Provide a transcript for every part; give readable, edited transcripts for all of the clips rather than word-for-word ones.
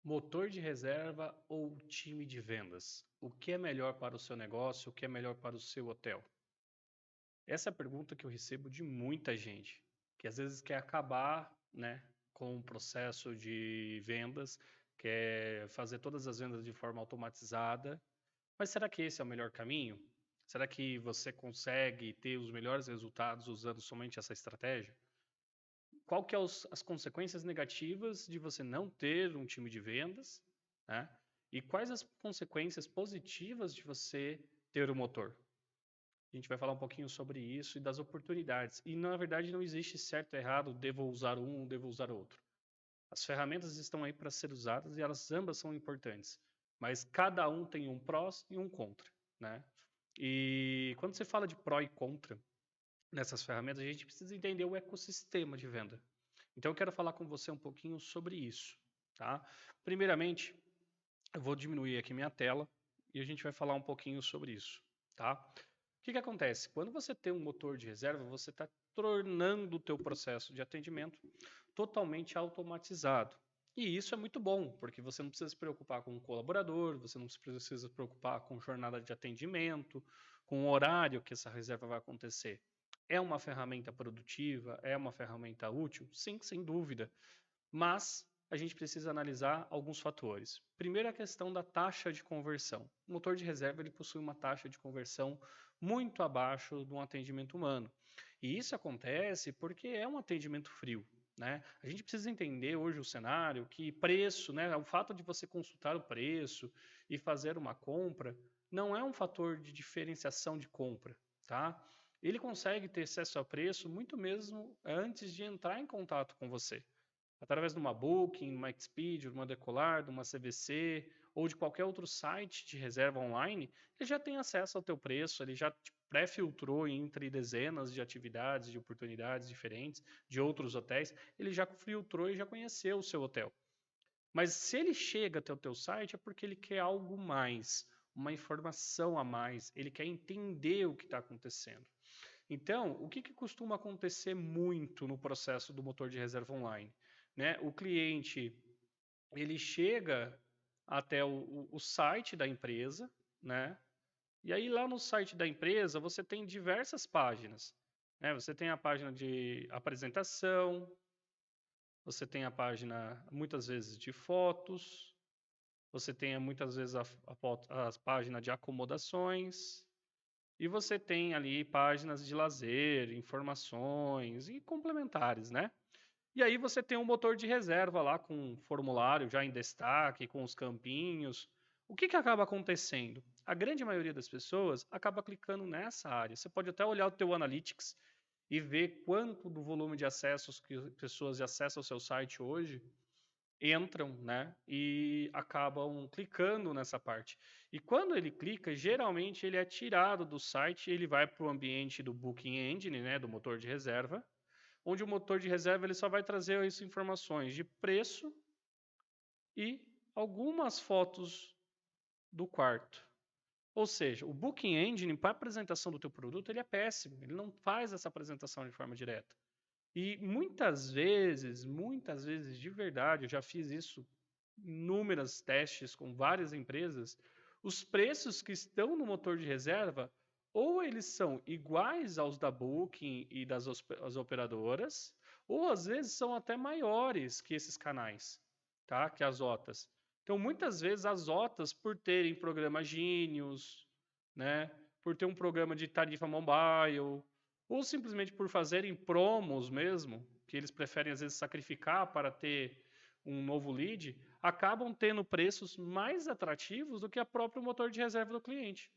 Motor de reserva ou time de vendas? O que é melhor para o seu negócio? O que é melhor para o seu hotel? Essa é a pergunta que eu recebo de muita gente, que às vezes quer acabar, né, com o processo de vendas, quer fazer todas as vendas de forma automatizada. Mas será que esse é o melhor caminho? Será que você consegue ter os melhores resultados usando somente essa estratégia? Qual que é as consequências negativas de você não ter um time de vendas, né? E quais as consequências positivas de você ter o motor? A gente vai falar um pouquinho sobre isso e das oportunidades. E na verdade não existe certo ou errado, devo usar um, devo usar outro. As ferramentas estão aí para ser usadas e elas ambas são importantes, mas cada um tem um prós e um contra, né? E quando você fala de pró e contra nessas ferramentas, a gente precisa entender o ecossistema de venda. Então eu quero falar com você um pouquinho sobre isso, tá? Primeiramente, eu vou diminuir aqui minha tela e a gente vai falar um pouquinho sobre isso, tá? O que que acontece? Quando você tem um motor de reserva, você está tornando o teu processo de atendimento totalmente automatizado. E isso é muito bom, porque você não precisa se preocupar com o colaborador, você não precisa se preocupar com jornada de atendimento, com o horário que essa reserva vai acontecer. É uma ferramenta produtiva? É uma ferramenta útil? Sim, sem dúvida. Mas a gente precisa analisar alguns fatores. Primeiro, a questão da taxa de conversão. O motor de reserva ele possui uma taxa de conversão muito abaixo de um atendimento humano. E isso acontece porque é um atendimento frio. Né? A gente precisa entender hoje o cenário que preço, né, o fato de você consultar o preço e fazer uma compra não é um fator de diferenciação de compra, tá? Ele consegue ter acesso ao preço muito mesmo antes de entrar em contato com você através de uma Booking, uma Expedia, de uma Decolar, de uma CVC ou de qualquer outro site de reserva online, ele já tem acesso ao teu preço, ele já te pré-filtrou entre dezenas de atividades, de oportunidades diferentes, de outros hotéis, ele já filtrou e já conheceu o seu hotel. Mas se ele chega até o teu site é porque ele quer algo mais, uma informação a mais, ele quer entender o que está acontecendo. Então, o que costuma acontecer muito no processo do motor de reserva online? Né? O cliente ele chega até o site da empresa, né? E aí lá no site da empresa você tem diversas páginas, né? Você tem a página de apresentação, você tem a página muitas vezes de fotos, você tem muitas vezes a página de acomodações, e você tem ali páginas de lazer, informações e complementares, né? E aí você tem um motor de reserva lá com um formulário já em destaque, com os campinhos. O que acaba acontecendo? A grande maioria das pessoas acaba clicando nessa área. Você pode até olhar o teu Analytics e ver quanto do volume de acessos que pessoas acessam ao seu site hoje entram, né, e acabam clicando nessa parte. E quando ele clica, geralmente ele é tirado do site, ele vai para o ambiente do Booking Engine, né, do motor de reserva, onde o motor de reserva ele só vai trazer as informações de preço e algumas fotos do quarto. Ou seja, o Booking Engine para a apresentação do teu produto ele é péssimo, ele não faz essa apresentação de forma direta. E muitas vezes de verdade, eu já fiz isso inúmeros testes com várias empresas, os preços que estão no motor de reserva, ou eles são iguais aos da Booking e das as operadoras, ou às vezes são até maiores que esses canais, tá? Que as OTAs. Então, muitas vezes as OTAs, por terem programa Genius, né? Por ter um programa de tarifa mobile, ou simplesmente por fazerem promos mesmo, que eles preferem às vezes sacrificar para ter um novo lead, acabam tendo preços mais atrativos do que a próprio motor de reserva do cliente.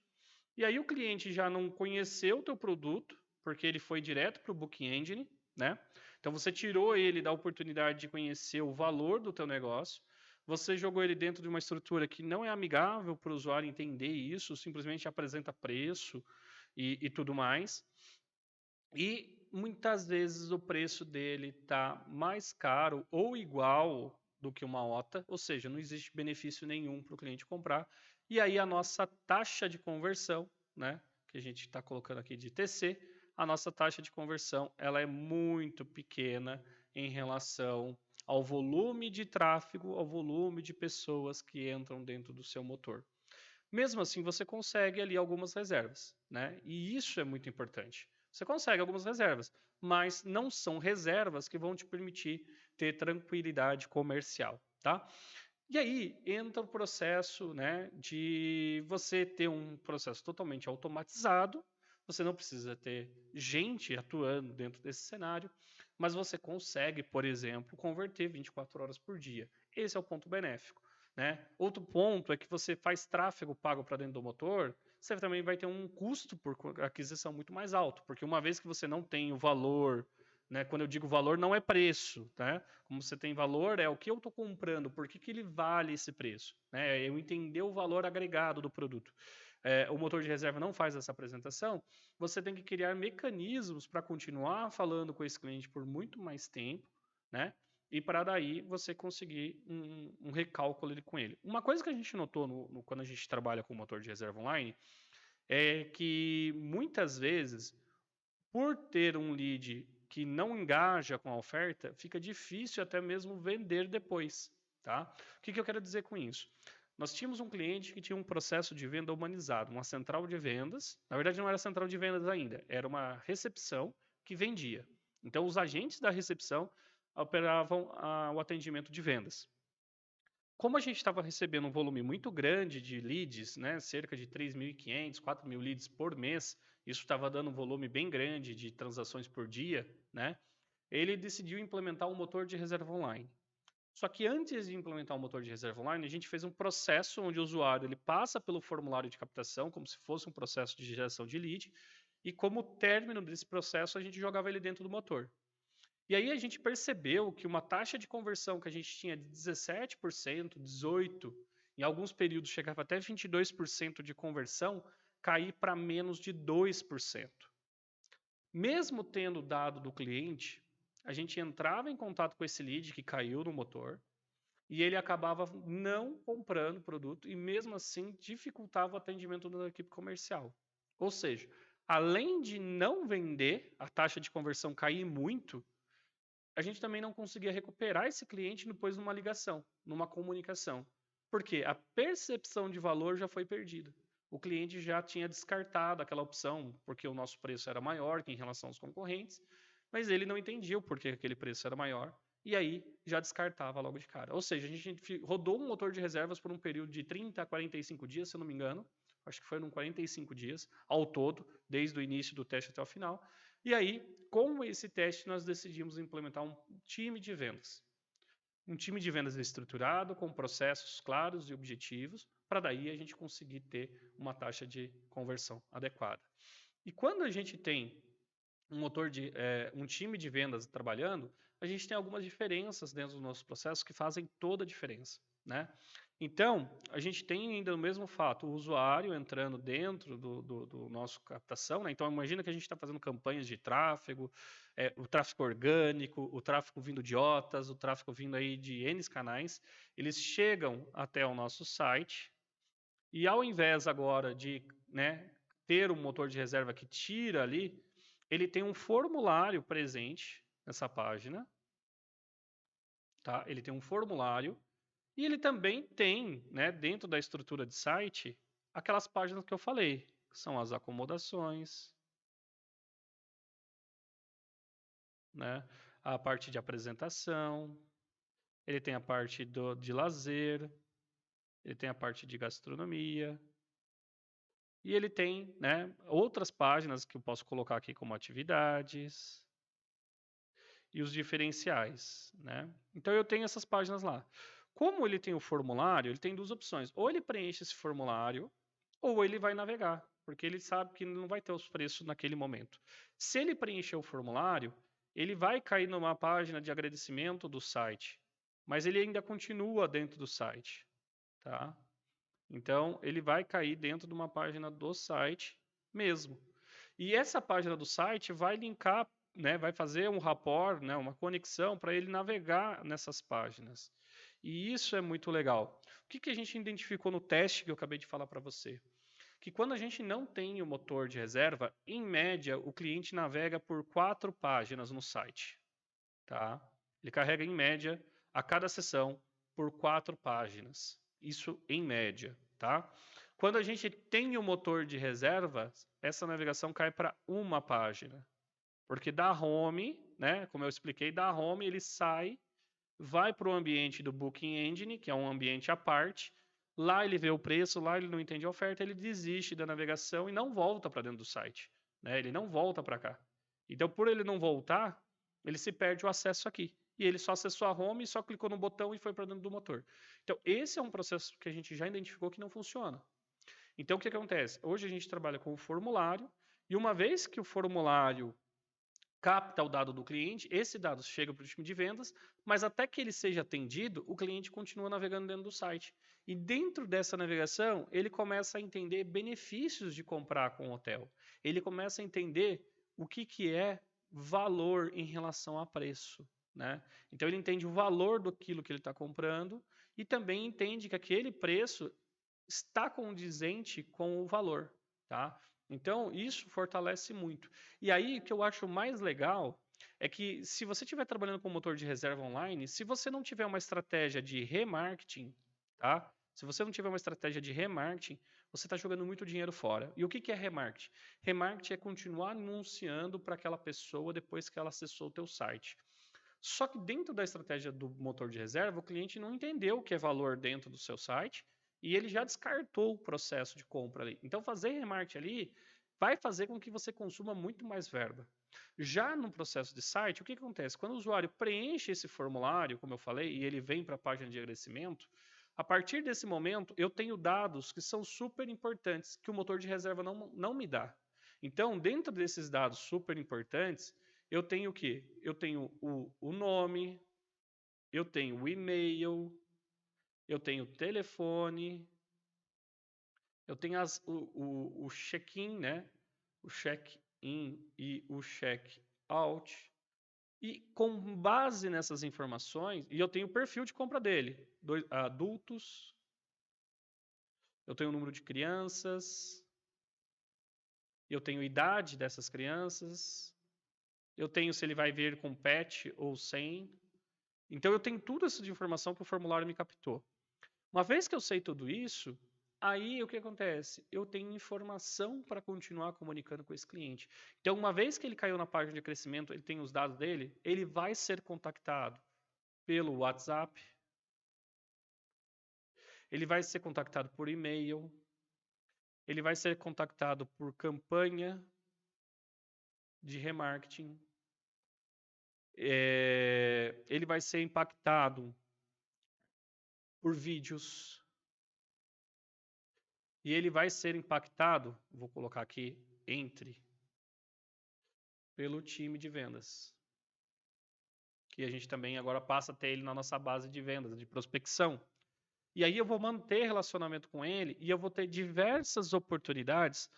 E aí o cliente já não conheceu o teu produto, porque ele foi direto para o Booking Engine, né? Então você tirou ele da oportunidade de conhecer o valor do teu negócio, você jogou ele dentro de uma estrutura que não é amigável para o usuário entender isso, simplesmente apresenta preço e tudo mais. E muitas vezes o preço dele está mais caro ou igual do que uma OTA, ou seja, não existe benefício nenhum para o cliente comprar. E aí a nossa taxa de conversão, né, que a gente está colocando aqui de TC, a nossa taxa de conversão ela é muito pequena em relação ao volume de tráfego, ao volume de pessoas que entram dentro do seu motor. Mesmo assim, você consegue ali algumas reservas, né? E isso é muito importante. Você consegue algumas reservas, mas não são reservas que vão te permitir ter tranquilidade comercial, tá? E aí entra o processo, né, de você ter um processo totalmente automatizado. Você não precisa ter gente atuando dentro desse cenário, mas você consegue, por exemplo, converter 24 horas por dia. Esse é o ponto benéfico, né? Outro ponto é que você faz tráfego pago para dentro do motor, você também vai ter um custo por aquisição muito mais alto, porque uma vez que você não tem o valor, né, quando eu digo valor, não é preço, né? Como você tem valor, é o que eu estou comprando, por que ele vale esse preço, né? Eu entender o valor agregado do produto. O motor de reserva não faz essa apresentação, você tem que criar mecanismos para continuar falando com esse cliente por muito mais tempo, né? E para daí você conseguir um recálculo com ele. Uma coisa que a gente notou quando a gente trabalha com motor de reserva online é que muitas vezes, por ter um lead que não engaja com a oferta, fica difícil até mesmo vender depois, tá? O que eu quero dizer com isso? Nós tínhamos um cliente que tinha um processo de venda humanizado, uma central de vendas. Na verdade, não era central de vendas ainda, era uma recepção que vendia. Então, os agentes da recepção operavam o atendimento de vendas. Como a gente estava recebendo um volume muito grande de leads, né, cerca de 3.500, 4.000 leads por mês, isso estava dando um volume bem grande de transações por dia, né, ele decidiu implementar um motor de reserva online. Só que antes de implementar o motor de reserva online, a gente fez um processo onde o usuário ele passa pelo formulário de captação, como se fosse um processo de geração de lead, e como término desse processo, a gente jogava ele dentro do motor. E aí a gente percebeu que uma taxa de conversão que a gente tinha de 17%, 18%, em alguns períodos chegava até 22% de conversão, cair para menos de 2%. Mesmo tendo dado do cliente, a gente entrava em contato com esse lead que caiu no motor e ele acabava não comprando o produto e mesmo assim dificultava o atendimento da equipe comercial. Ou seja, além de não vender, a taxa de conversão cair muito, a gente também não conseguia recuperar esse cliente depois numa ligação, numa comunicação. Porque a percepção de valor já foi perdida. O cliente já tinha descartado aquela opção porque o nosso preço era maior que em relação aos concorrentes, mas ele não entendia o porquê aquele preço era maior e aí já descartava logo de cara. Ou seja, a gente rodou um motor de reservas por um período de 30 a 45 dias, se eu não me engano. Acho que foram 45 dias ao todo, desde o início do teste até o final. E aí, com esse teste, nós decidimos implementar um time de vendas. Um time de vendas estruturado, com processos claros e objetivos, para daí a gente conseguir ter uma taxa de conversão adequada. E quando a gente tem um time de vendas trabalhando, a gente tem algumas diferenças dentro do nosso processo que fazem toda a diferença, né? Então, a gente tem ainda o mesmo fato, o usuário entrando dentro do nosso captação, né? Então, imagina que a gente está fazendo campanhas de tráfego, o tráfego orgânico, o tráfego vindo de OTAs, o tráfego vindo aí de N canais, eles chegam até o nosso site e ao invés agora de, né, ter um motor de reserva que tira ali, ele tem um formulário presente nessa página, tá? Ele tem um formulário e ele também tem, né, dentro da estrutura de site, aquelas páginas que eu falei, que são as acomodações, né? A parte de apresentação, ele tem a parte de lazer, ele tem a parte de gastronomia, e ele tem, né, outras páginas que eu posso colocar aqui como atividades e os diferenciais, né? Então eu tenho essas páginas lá. Como ele tem o formulário, ele tem duas opções. Ou ele preenche esse formulário, ou ele vai navegar, porque ele sabe que não vai ter os preços naquele momento. Se ele preencher o formulário, ele vai cair numa página de agradecimento do site, mas ele ainda continua dentro do site, tá? Então, ele vai cair dentro de uma página do site mesmo. E essa página do site vai linkar, né, vai fazer um rapport, né, uma conexão para ele navegar nessas páginas. E isso é muito legal. O que a gente identificou no teste que eu acabei de falar para você? Que quando a gente não tem o motor de reserva, em média, o cliente navega por 4 páginas no site. Tá? Ele carrega, em média, a cada sessão por 4 páginas. Isso em média, tá? Quando a gente tem o motor de reserva, essa navegação cai para 1 página. Porque da home, né, como eu expliquei, da home ele sai, vai para o ambiente do Booking Engine, que é um ambiente à parte. Lá ele vê o preço, lá ele não entende a oferta, ele desiste da navegação e não volta para dentro do site, né? Ele não volta para cá. Então, por ele não voltar, ele se perde o acesso aqui. E ele só acessou a home, só clicou no botão e foi para dentro do motor. Então, esse é um processo que a gente já identificou que não funciona. Então, o que acontece? Hoje a gente trabalha com o formulário, e uma vez que o formulário capta o dado do cliente, esse dado chega para o time de vendas, mas até que ele seja atendido, o cliente continua navegando dentro do site. E dentro dessa navegação, ele começa a entender benefícios de comprar com o hotel. Ele começa a entender o que é valor em relação a preço, né? Então ele entende o valor daquilo que ele está comprando e também entende que aquele preço está condizente com o valor, tá? Então, isso fortalece muito. E aí, o que eu acho mais legal é que se você estiver trabalhando com motor de reserva online, se você não tiver uma estratégia de remarketing, tá? Se você não tiver uma estratégia de remarketing, você está jogando muito dinheiro fora. E o que é remarketing? Remarketing é continuar anunciando para aquela pessoa depois que ela acessou o teu site. Só que dentro da estratégia do motor de reserva, o cliente não entendeu o que é valor dentro do seu site e ele já descartou o processo de compra ali. Então, fazer remarketing ali vai fazer com que você consuma muito mais verba. Já no processo de site, o que acontece? Quando o usuário preenche esse formulário, como eu falei, e ele vem para a página de agradecimento, a partir desse momento, eu tenho dados que são super importantes, que o motor de reserva não me dá. Então, dentro desses dados super importantes, eu tenho o quê? Eu tenho o nome, eu tenho o e-mail, eu tenho o telefone, eu tenho o check-in, né? O check-in e o check-out. E com base nessas informações, e eu tenho o perfil de compra dele, adultos, eu tenho o número de crianças, eu tenho a idade dessas crianças, eu tenho se ele vai vir com pet ou sem. Então eu tenho tudo isso de informação que o formulário me captou. Uma vez que eu sei tudo isso, aí o que acontece? Eu tenho informação para continuar comunicando com esse cliente. Então, uma vez que ele caiu na página de crescimento, ele tem os dados dele, ele vai ser contactado pelo WhatsApp, ele vai ser contactado por e-mail, ele vai ser contactado por campanha de remarketing, ele vai ser impactado por vídeos, e ele vai ser impactado, vou colocar aqui, pelo time de vendas. Que a gente também agora passa a ter ele na nossa base de vendas, de prospecção. E aí eu vou manter relacionamento com ele e eu vou ter diversas oportunidades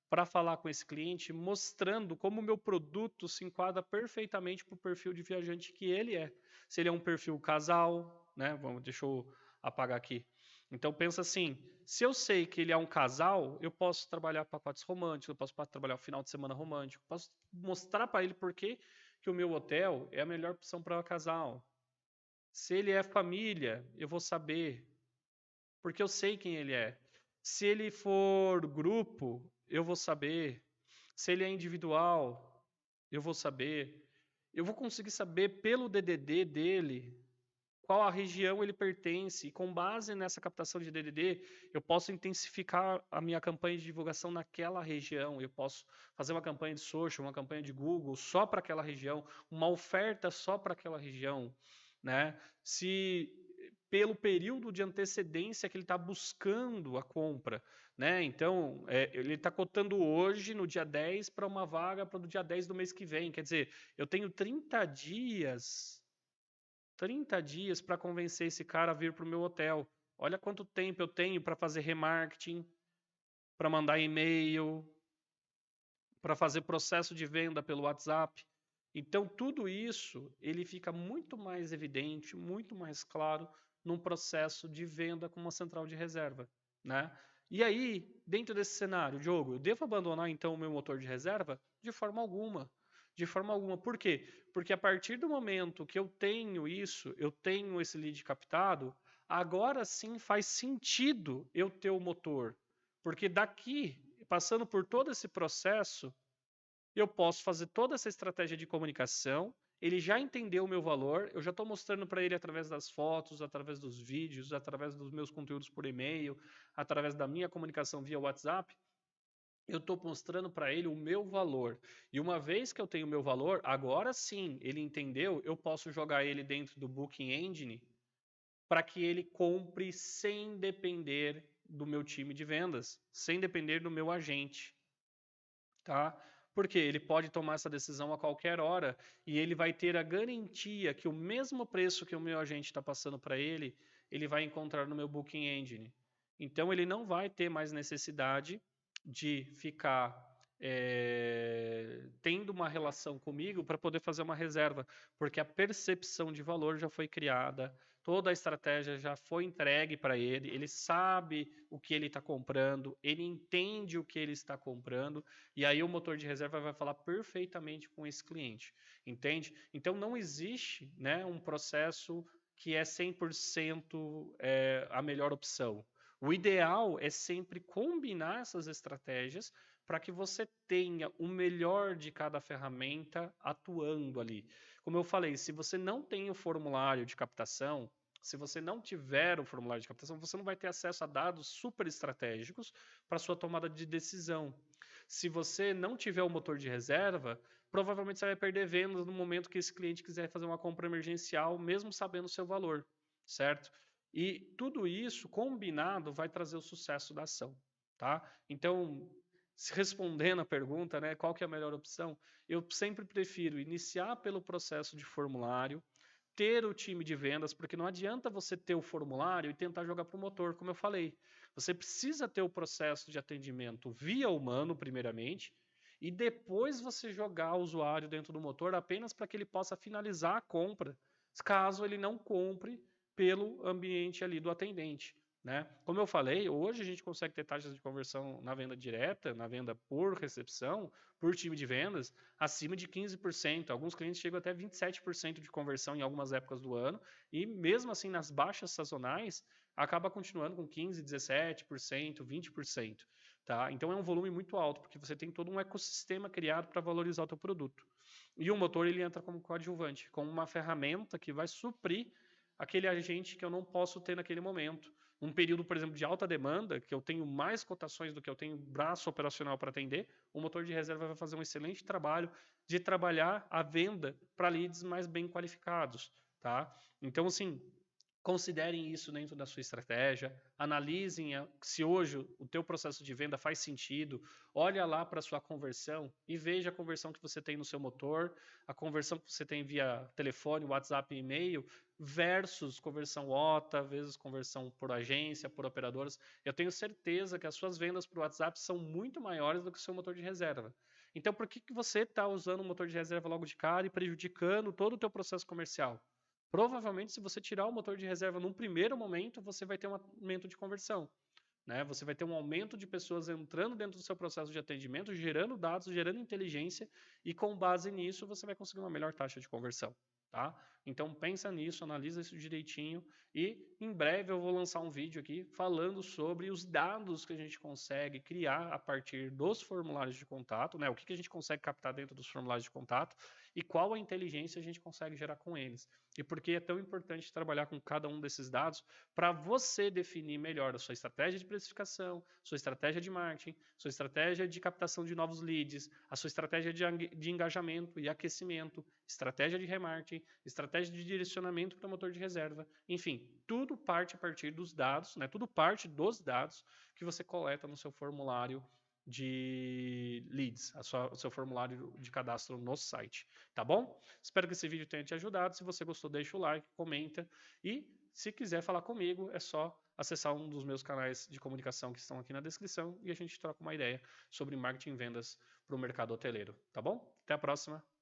para falar com esse cliente, mostrando como o meu produto se enquadra perfeitamente para o perfil de viajante que ele é. Se ele é um perfil casal, né? Deixa eu apagar aqui. Então pensa assim, se eu sei que ele é um casal, eu posso trabalhar pacotes românticos, eu posso trabalhar o final de semana romântico, posso mostrar para ele por que o meu hotel é a melhor opção para casal. Se ele é família, eu vou saber, porque eu sei quem ele é. Se ele for grupo, eu vou saber. Se ele é individual, eu vou saber. Eu vou conseguir saber pelo DDD dele qual a região ele pertence. E com base nessa captação de DDD, eu posso intensificar a minha campanha de divulgação naquela região. Eu posso fazer uma campanha de social, uma campanha de Google só para aquela região, uma oferta só para aquela região, né? Se pelo período de antecedência que ele está buscando a compra, né? Então, ele está cotando hoje, no dia 10, para uma vaga para o dia 10 do mês que vem. Quer dizer, eu tenho 30 dias para convencer esse cara a vir para o meu hotel. Olha quanto tempo eu tenho para fazer remarketing, para mandar e-mail, para fazer processo de venda pelo WhatsApp. Então, tudo isso ele fica muito mais evidente, muito mais claro num processo de venda com uma central de reserva, né? E aí, dentro desse cenário, Diogo, eu devo abandonar então o meu motor de reserva? De forma alguma. De forma alguma. Por quê? Porque a partir do momento que eu tenho isso, eu tenho esse lead captado, agora sim faz sentido eu ter o motor. Porque daqui, passando por todo esse processo, eu posso fazer toda essa estratégia de comunicação. Ele já entendeu o meu valor, eu já estou mostrando para ele através das fotos, através dos vídeos, através dos meus conteúdos por e-mail, através da minha comunicação via WhatsApp. Eu estou mostrando para ele o meu valor. E uma vez que eu tenho o meu valor, agora sim, ele entendeu, eu posso jogar ele dentro do Booking Engine para que ele compre sem depender do meu time de vendas, sem depender do meu agente, tá? Porque ele pode tomar essa decisão a qualquer hora e ele vai ter a garantia que o mesmo preço que o meu agente está passando para ele, ele vai encontrar no meu Booking Engine. Então ele não vai ter mais necessidade de ficar tendo uma relação comigo para poder fazer uma reserva, porque a percepção de valor já foi criada, toda a estratégia já foi entregue para ele, ele sabe o que ele está comprando, ele entende o que ele está comprando, e aí o motor de reserva vai falar perfeitamente com esse cliente, entende? Então não existe, né, um processo que é 100% a melhor opção. O ideal é sempre combinar essas estratégias para que você tenha o melhor de cada ferramenta atuando ali. Como eu falei, se você não tem o formulário de captação, se você não tiver o formulário de captação, você não vai ter acesso a dados super estratégicos para sua tomada de decisão. Se você não tiver o motor de reserva, provavelmente você vai perder vendas no momento que esse cliente quiser fazer uma compra emergencial, mesmo sabendo o seu valor, certo? E tudo isso combinado vai trazer o sucesso da ação, tá? Então, respondendo a pergunta, né, qual que é a melhor opção? Eu sempre prefiro iniciar pelo processo de formulário, ter o time de vendas, porque não adianta você ter o formulário e tentar jogar para o motor, como eu falei. Você precisa ter o processo de atendimento via humano, primeiramente, e depois você jogar o usuário dentro do motor apenas para que ele possa finalizar a compra, caso ele não compre pelo ambiente ali do atendente. Né? Como eu falei, hoje a gente consegue ter taxas de conversão na venda direta, na venda por recepção, por time de vendas, acima de 15%. Alguns clientes chegam até 27% de conversão em algumas épocas do ano, e mesmo assim nas baixas sazonais, acaba continuando com 15%, 17%, 20%. Tá? Então é um volume muito alto, porque você tem todo um ecossistema criado para valorizar o teu produto. E o motor ele entra como coadjuvante, como uma ferramenta que vai suprir aquele agente que eu não posso ter naquele momento. Um período, por exemplo, de alta demanda, que eu tenho mais cotações do que eu tenho braço operacional para atender, o motor de reserva vai fazer um excelente trabalho de trabalhar a venda para leads mais bem qualificados, tá? Então, assim, considerem isso dentro da sua estratégia, analisem se hoje o teu processo de venda faz sentido, olha lá para a sua conversão e veja a conversão que você tem no seu motor, a conversão que você tem via telefone, WhatsApp e e-mail, versus conversão OTA, vezes conversão por agência, por operadoras. Eu tenho certeza que as suas vendas para o WhatsApp são muito maiores do que o seu motor de reserva. Então, por que você está usando o motor de reserva logo de cara e prejudicando todo o teu processo comercial? Provavelmente, se você tirar o motor de reserva num primeiro momento, você vai ter um aumento de conversão. Né? Você vai ter um aumento de pessoas entrando dentro do seu processo de atendimento, gerando dados, gerando inteligência, e com base nisso você vai conseguir uma melhor taxa de conversão. Tá? Então pensa nisso, analisa isso direitinho e em breve eu vou lançar um vídeo aqui falando sobre os dados que a gente consegue criar a partir dos formulários de contato, né? O que a gente consegue captar dentro dos formulários de contato e qual a inteligência a gente consegue gerar com eles. E por que é tão importante trabalhar com cada um desses dados para você definir melhor a sua estratégia de precificação, sua estratégia de marketing, sua estratégia de captação de novos leads, a sua estratégia de engajamento e aquecimento, estratégia de remarketing, estratégia de direcionamento para motor de reserva, enfim, tudo parte a partir dos dados, né? Tudo parte dos dados que você coleta no seu formulário de leads, o seu formulário de cadastro no site, tá bom? Espero que esse vídeo tenha te ajudado. Se você gostou, deixa o like, comenta e se quiser falar comigo, é só acessar um dos meus canais de comunicação que estão aqui na descrição e a gente troca uma ideia sobre marketing e vendas para o mercado hoteleiro, tá bom? Até a próxima!